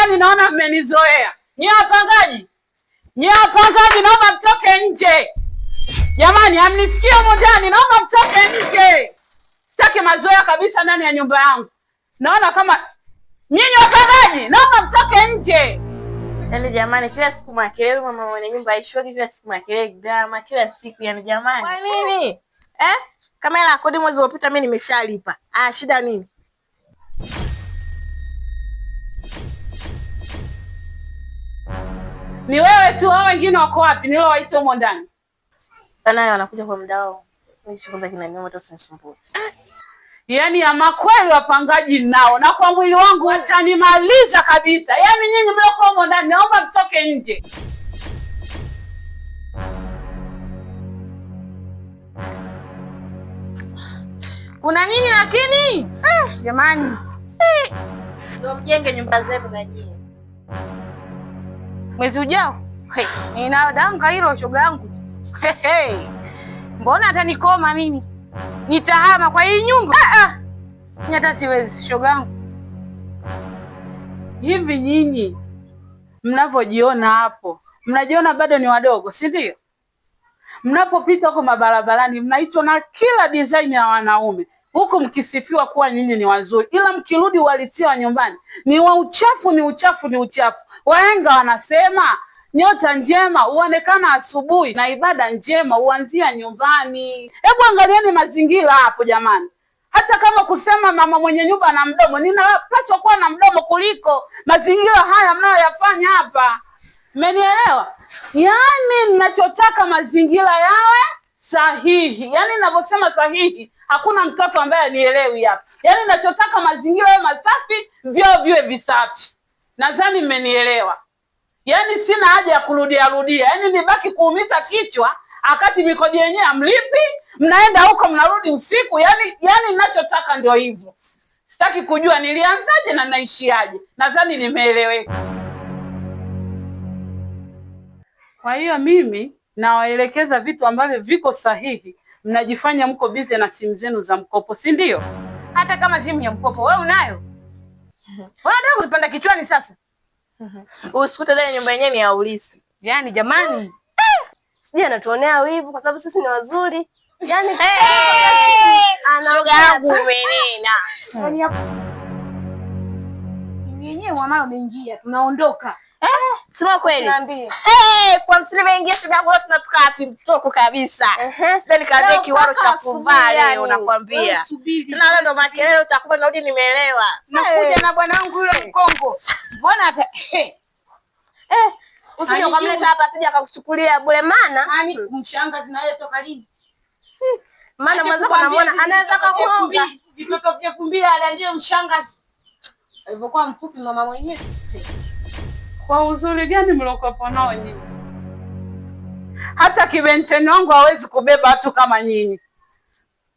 ndani naona mmenizoea. Nyie wapangaji naomba mtoke nje. Jamani, amnisikie huko ndani, naomba mtoke nje. Sitaki mazoea kabisa ndani ya nyumba yangu. Naona kama nyinyi wapangaji, naomba mtoke nje. Yaani jamani, kila siku makelele, mama mwenye nyumba aishoki, kila siku makelele, drama kila siku, yani jamani. Kwa nini? Kama hela kodi mwezi uliopita mimi nimeshalipa. Shida nini? Ni wewe tu, hao wengine wako wapi? Nilowaita huko ndani. Sana wanakuja kwa muda wao. Mimi kwanza kinaniuma hata usinisumbue. Yaani ama kweli wapangaji nao na kwa mwili wangu watanimaliza kabisa. Yaani nyinyi mloko huko ndani naomba mtoke nje. Kuna nini lakini? Jamani. Ndio mjenge nyumba zenu na nyinyi. Mwezi ujao? Nina danga hilo shoga yangu. Mbona atanikoma mimi? Nitahama kwa hii nyumba. Hata siwezi shoga yangu. Hivi nyinyi mnavyojiona hapo, mnajiona bado ni wadogo, si ndio? Mnapopita huko mabarabarani mnaitwa na kila design ya wanaume, huku mkisifiwa kuwa nyinyi ni wazuri, ila mkirudi uhalisia wa nyumbani ni wa uchafu, ni uchafu, ni uchafu. Wahenga wanasema nyota njema huonekana asubuhi na ibada njema huanzia nyumbani. Hebu angalieni mazingira hapo jamani. Hata kama kusema mama mwenye nyumba na mdomo, ninapaswa kuwa na mdomo kuliko mazingira haya mnayoyafanya hapa. Mmenielewa? Yaani ninachotaka mazingira yawe sahihi. Yaani ninavyosema sahihi, hakuna mtoto ambaye anielewi hapa. Yaani ninachotaka mazingira yawe masafi, vyoo viwe visafi. Nadhani mmenielewa. Yaani sina haja ya rudia. Yaani nibaki kuumiza kichwa akati mikojo yenyewe amlipi, mnaenda huko mnarudi usiku. Yaani ninachotaka ndio hivyo. Sitaki kujua nilianzaje na naishiaje. Nadhani nimeeleweka. Kwa hiyo mimi nawaelekeza vitu ambavyo viko sahihi. Mnajifanya mko busy na simu zenu za mkopo, si ndio? Hata kama simu ya mkopo wewe unayo? Unataka kunipanda kichwani sasa? Usikute ile nyumba yenyewe ni ya ulisi. Yaani jamani, sije anatuonea wivu kwa sababu sisi ni wazuri. Yaani shoga yangu umenena. Yaani hapo simu yenyewe mwanao ameingia, tunaondoka. Sema kweli. Niambie. Kwa msili imeingia shoga yangu tunatoka wapi mtoko kabisa. Sipendi kaze kiwaro cha kuvaa leo nakwambia. Tuna leo ndo makelele utakuwa narudi nimeelewa. Nakuja na bwana wangu yule Mkongo. Mbona hata usije ukamleta hapa sije akakuchukulia bure maana. Yaani mshangazi na yeye toka lini? Maana mwanzo anamuona anaweza kukuonga. Vitoto vya kumbia ndiye mshangazi. Alivyokuwa mfupi mama mwenyewe. Kwa uzuri gani mlokopo nao nyinyi? Hata kibenteni wangu hawezi kubeba watu kama nyinyi.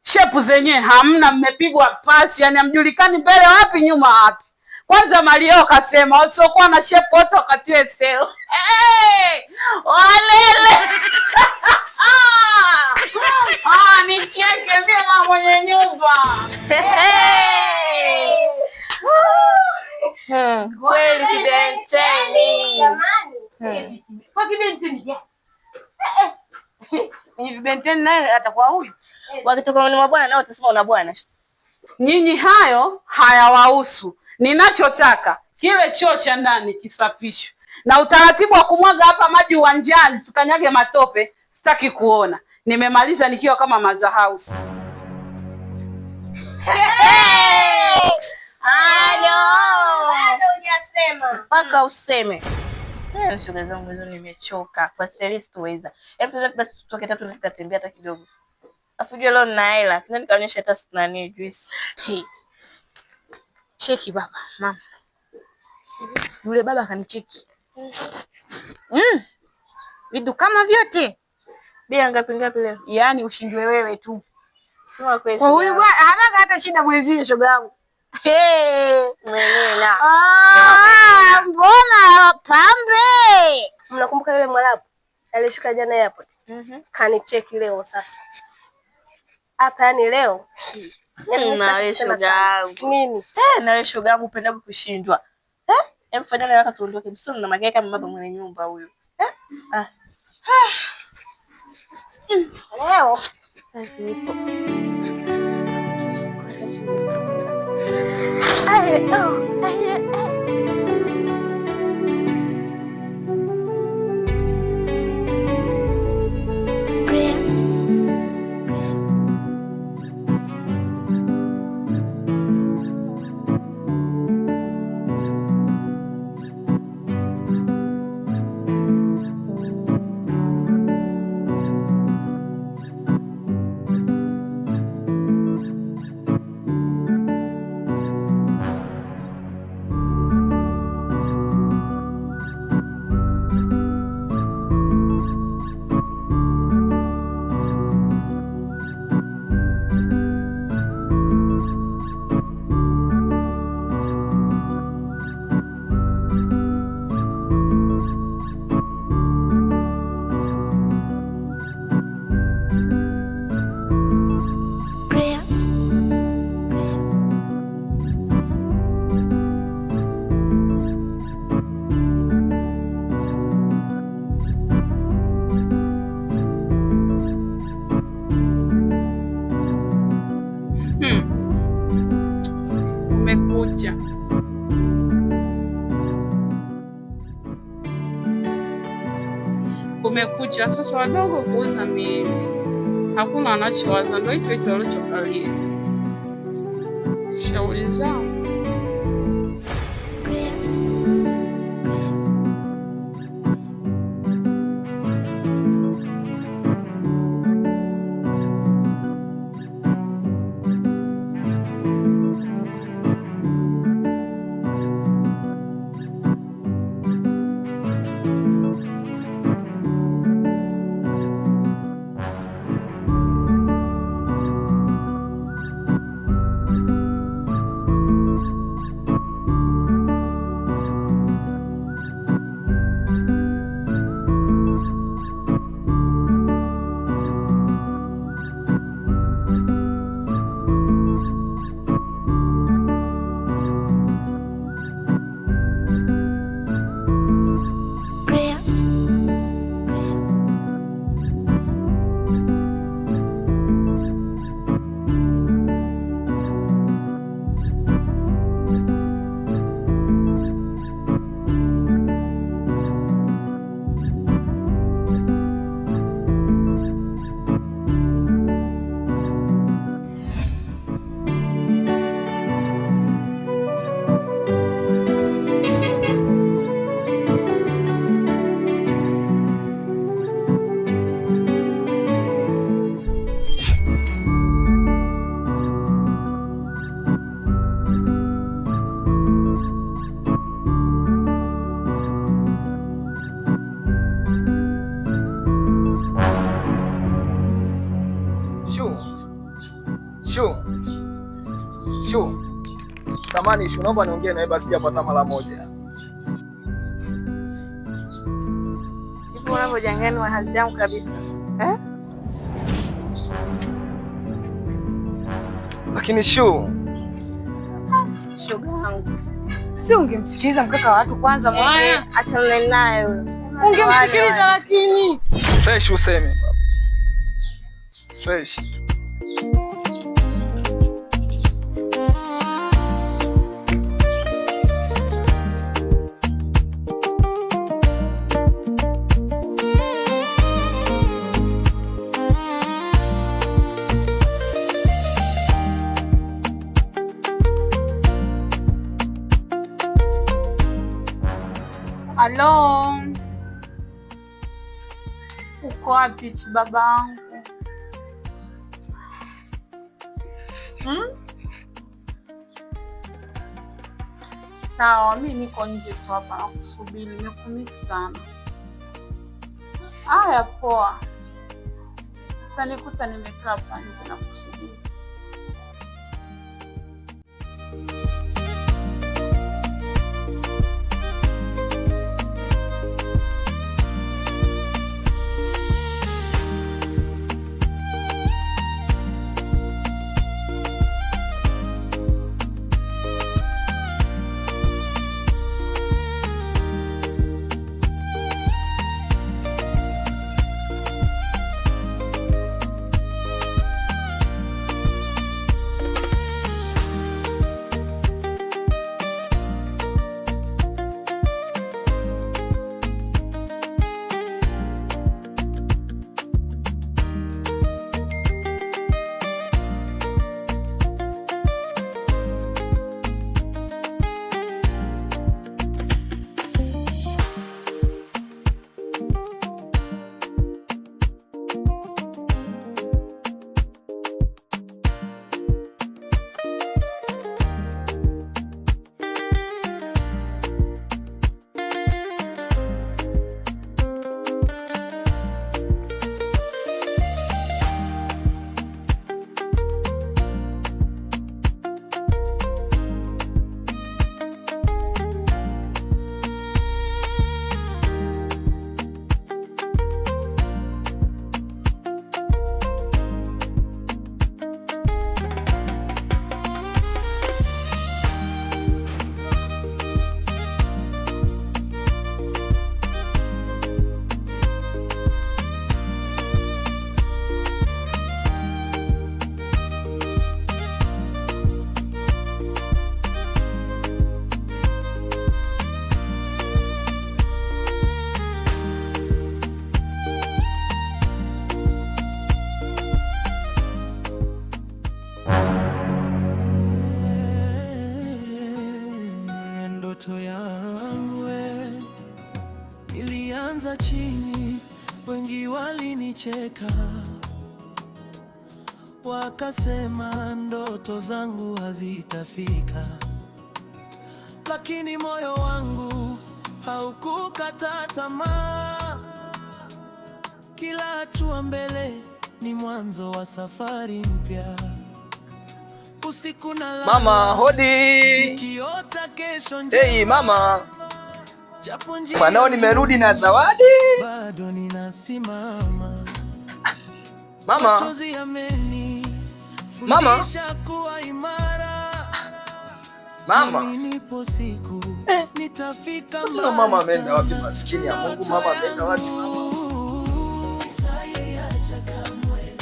Shepu zenyewe hamna, mmepigwa pasi, yani hamjulikani mbele wapi nyuma wapi. Kwanza Mario kasema wasiokuwa na shepu wote wakatie seo. Walele. Nicheke mimi mama mwenye nyumba. Kweli kibenteni. Jamani. Kwa kibenteni gani? Mwenye vibenteni naye atakuwa huyu. Wakitoka ni bwana nao utasema una bwana. Nyinyi hayo hayawahusu. Ninachotaka kile choo cha ndani kisafishwe. Na utaratibu wa kumwaga hapa maji uwanjani tukanyage matope sitaki kuona. Nimemaliza nikiwa kama Maza House. Bado hujasema. Mpaka useme. Shoga zangu hizo nimechoka. Kwa stylist tuweza. Hebu basi tutoke tatu nikatembea hata kidogo. Afujue leo nina hela. Tuna nikaonyesha hata nani juice. Cheki baba, mama. Yule baba akanicheki. Vitu kama vyote. Bia ngapi leo? Yaani ushindwe wewe tu. Sema kweli. Kwa huyu bwana hana hata shida mwenzie shoga yangu. Menena. Mbona pambe? Mnakumbuka yule Mwarabu alishuka jana airport? Kanicheki leo sasa. Hapa yani leo. Na wewe shoga yangu. Nini? Na wewe shoga yangu upenda kushindwa. Hebu fanya haraka tuondoke. Msio na magari kama baba mwenye nyumba huyo. Leo nipo. Umekucha. Kumekucha sasa, wadogo kuuza miezi, hakuna wanachowaza, ndio hicho hicho walichokalia. Shauri zao. Shu. Samani Shu, naomba niongee naye basi japata mara moja. Hivi unavyojangani wa hali yangu kabisa. Lakini Shu. Shoga yangu. Si ungemsikiliza mkaka wa watu kwanza mwenyewe. Achana naye huyo. Ungemsikiliza lakini. Fresh useme. Fresh. Halo, uko wapi babangu? Sawa, mimi niko nje tu hapa nakusubiri, nimekumisi sana. Haya, poa. Utanikuta nimekaa hapa nje nakusubiri. ndoto yangu. Nilianza chini, wengi walinicheka, wakasema ndoto zangu hazitafika, lakini moyo wangu haukukata tamaa. Kila hatua mbele ni mwanzo wa safari mpya. Usiku na lala, mama hodi. nikiota kesho njema. Hey mama, mwanao nimerudi na zawadi. Bado ninasimama. Mama, Machozi mama, yamenifundisha kuwa imara. mama, Nipo siku nitafika mbali. sasa mama ameenda wapi? Maskini ya Mungu, mama ameenda wapi mama? Sitaiacha kamwe.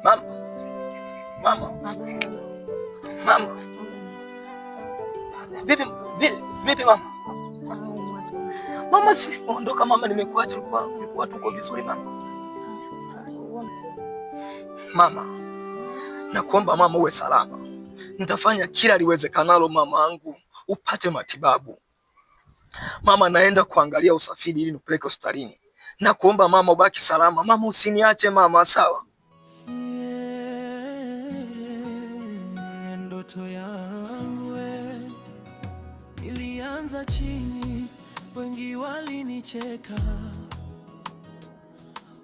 Mama, mama, mama, vipi mama? Mama, si ondoka mama, nimekuacha ulikuwa tuko vizuri mama. Mama, nakuomba mama uwe salama. Nitafanya kila liwezekanalo mama angu upate matibabu. Mama, naenda kuangalia usafiri ili nipeleke hospitalini. Nakuomba mama ubaki salama. Mama, usiniache mama, sawa? Ndoto yangu ilianza chini, wengi walinicheka,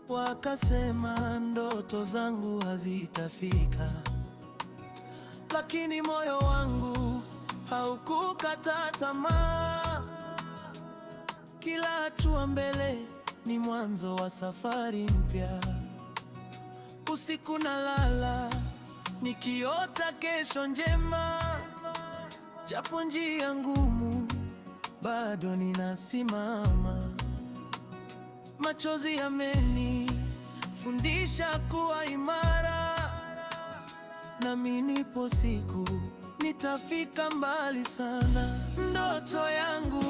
wakasema ndoto zangu hazitafika, lakini moyo wangu haukukata tamaa. Kila hatua mbele ni mwanzo wa safari mpya. Usiku na lala nikiota kesho njema, japo njia ngumu bado ninasimama. Machozi yamenifundisha kuwa imara, nami nipo siku nitafika mbali sana. Ndoto yangu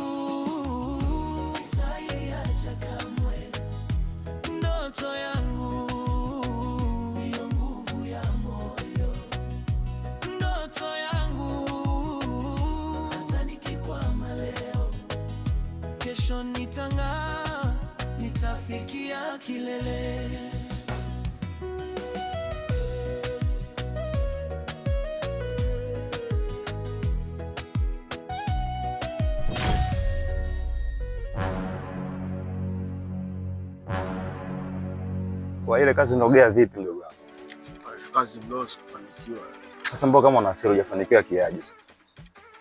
sitaiacha kamwe. Ndoto yangu ndiyo nguvu ya moyo. Ndoto yangu hata nikikwama leo, kesho nitang'aa, nitafikia kilele. Kwa ile kazi ndogea vipi ndugu yangu? Kazi ndio sikufanikiwa. Sasa mbona kama unafeel hujafanikiwa kiaje sasa?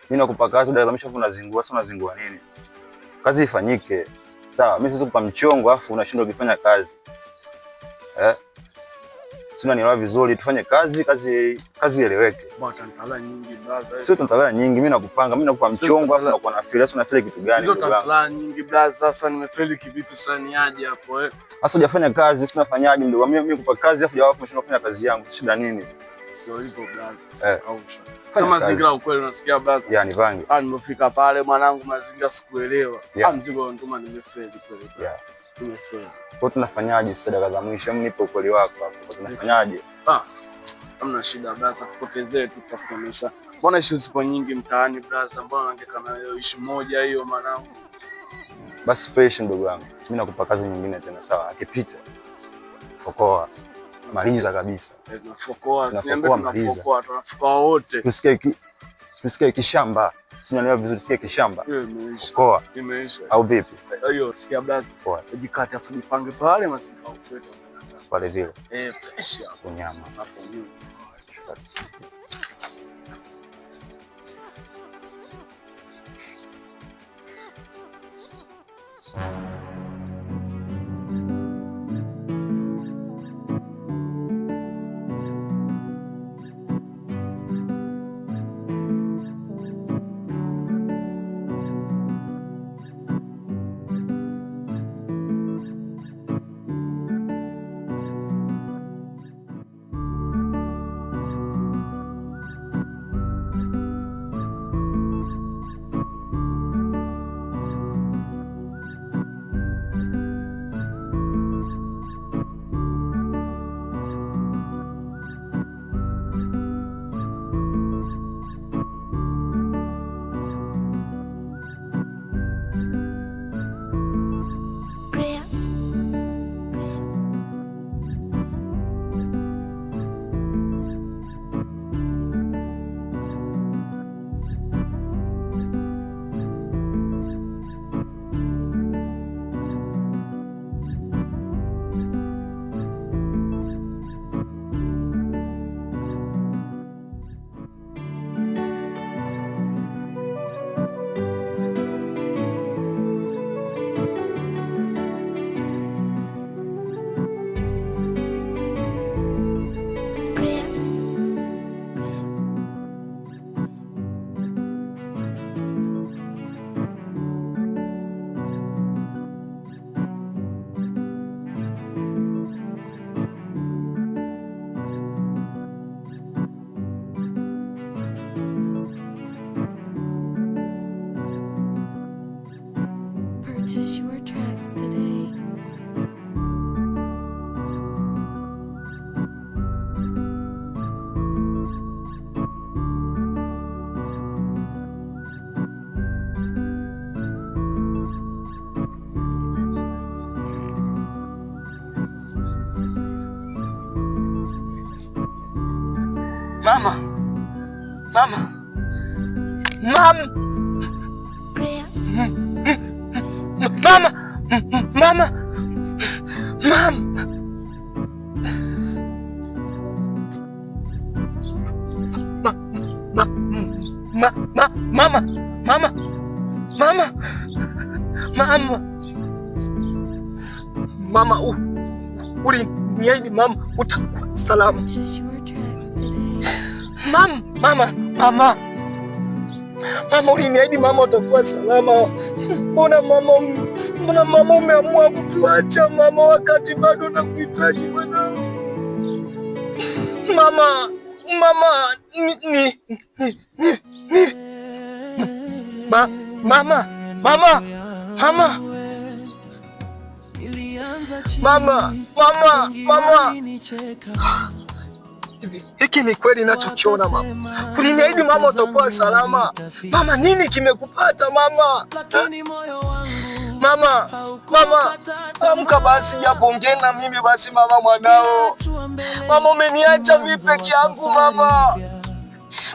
Mimi nakupa kazi dada mshafu unazingua, sasa unazingua nini? Kazi ifanyike. Sawa, mimi siwezi kupa mchongo afu unashindwa kufanya kazi. Sina nielewa vizuri, tufanye kazi ieleweke. Bwana tantala nyingi brother. Sio tantala nyingi, mimi nakupanga, mimi nakupa mchongo afu unakuwa na feel, sasa unafeel kitu gani ndugu yangu? Hizo tantala nyingi brother, sasa nimefeli kivipi sasa niaje hapo Sasa hujafanya kazi, sina fanyaje ndugu? Mimi nikupa kazi afu jawabu umeshindwa kufanya kazi yangu. Shida nini? Sio hivyo brother. Kausha. Kama mazingira ukweli unasikia brother? Yani vange. Nimefika pale mwanangu mazingira sikuelewa. Mzigo nduma nimefeli kweli. Nimefeli. Kwa tunafanyaje sasa dakika za mwisho? Nipe ukweli wako hapo. Tunafanyaje? Hamna shida brother, tupotezee tu tutakomesha. Mbona issue zipo nyingi mtaani brother? Mbona angekana hiyo issue moja hiyo mwanangu? Basi fresh ndugu yangu. Mimi nakupa kazi nyingine tena sawa. Akipita fokoa. Maliza kabisa. Tunafokoa, maliza. Tunafokoa wote. Tusikie kishamba. Sinanielewa vizuri, tusikie kishamba. Hiyo imeisha. Fokoa. Imeisha. Au vipi? Hiyo sikia brother. Ujikate afu jipange pale mazingira ukwetu. Pale vile. Fresh hapo nyama. Hapo juu. Mama. Mama. Mama. Mama. Mama. Mama, uliniahidi mama utakuwa salama. Mama, uliniahidi mama utakuwa salama. Mbona mama umeamua kutuacha mama, wakati bado nakuhitaji mwanao? Mama, hiki ni kweli ninachokiona mama? Uliniahidi mama utakuwa salama. Mama, nini kimekupata mama? Mama, amka basi, japo ongea na mimi basi mama, mwanao. Mama, umeniacha mimi peke yangu mama.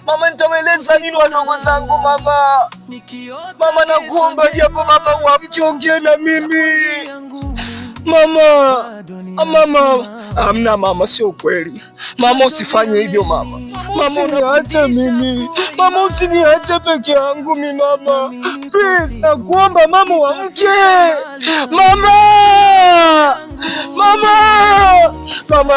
Mama, nitawaeleza nini wadogo zangu mama? Mama, nakuomba japo mama uamke, ongea na mimi. Mama, amna mama, sio kweli. Mama, usifanye hivyo mama. Mama, uniache mimi. Mama, usiniache peke yangu mimi mama. Please, nakuomba mama uamke. Mama,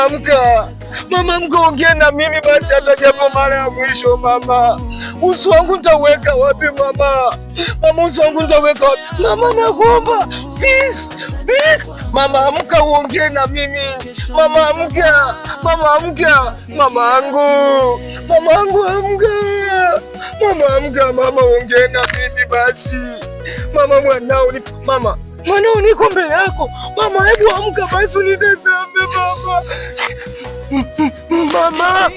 amka. Mama, ongea na mimi basi hata japo mara ya mwisho mama. Uso wangu nitaweka wapi mama? Mama, uso wangu nitaweka wapi? Mama, nakuomba. Please. Mama, amka uongee na mimi. Mama, amka. Mama, amka. Mama angu, amka. Mama, amka. Mama, ongea na mimi basi. Mama, mwanao niko mbele yako. Mama, hebu amka basi unitazame mama. Mama,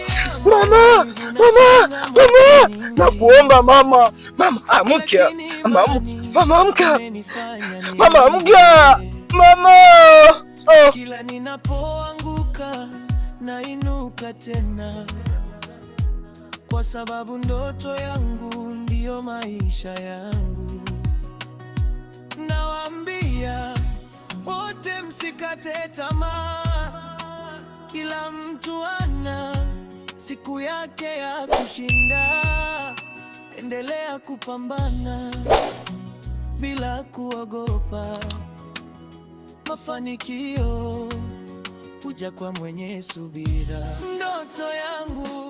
nakuomba mama. Mama, amka. Mama, amka. Mama. Oh. Kila ninapoanguka nainuka tena, kwa sababu ndoto yangu ndiyo maisha yangu. Nawaambia wote msikate tamaa, kila mtu ana siku yake ya kushinda. Endelea kupambana bila kuogopa, mafanikio huja kwa mwenye subira. Ndoto yangu